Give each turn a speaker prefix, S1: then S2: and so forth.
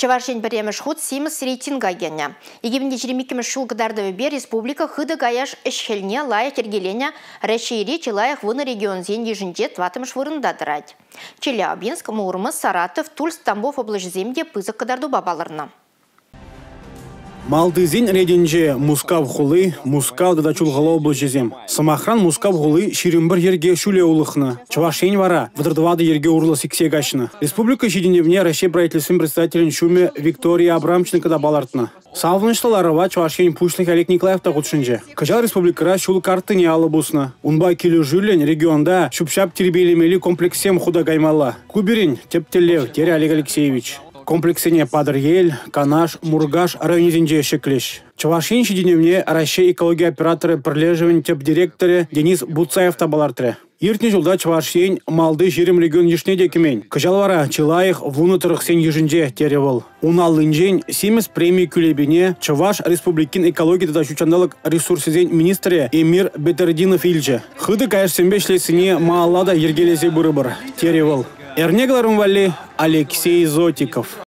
S1: Чаваршен біреміш худ симыз рейтинга гене. Егебінде 22 шулгыдарды бе республика хыды гаяш ішхеліне лайық ергелене Рәшейре Челаях выны регион зен ежінде тватымыш вырында дырать. Челябинск, Мурмыз, Саратов, Тульс, Тамбов область земде пызық кыдарду бабаларына.
S2: Малдызин реденже мускав хулы, мускав дадачулғала облжезем. Самахран мускав хулы ширымбір ерге шуле улықны. Чавашень вара, вдырдывады ерге урлы сексегашны. Республика жиденевне Россия правительствен представителен шуме Виктория Абрамченко балартны. Салвынышталарыва Чавашень пушлых Олег Николаевта ғутшынже. Кajal республикара шул карты не алы бусны. Унба келі жүлен регионда шупшап тербелемели комплексем худа гаймала. Куберин, тептелев, Тере Олег Алексеевич. Комплексене Падыр-Ел, Канаш, Мургаш районезінде шеклеш. Чавашень шиденевне Россия экология операторы прилеживен теп-директоры Денис Буцаев табалартыры. Иртне жылда Чавашень малды жерім регион ешнеде кемен. Кыжалвара Чилаях вунытырық сен ежінде теревыл. Уналынжен семіз премии күлебіне Чаваш республикин экология дадачучандалық ресурсызен министрі Эмир Бетердинов илже. Хыды кайшсенбе шлесіне маалада ергелесе бұры-бір теревыл. Эрнегларым вали Алексей Зотиков.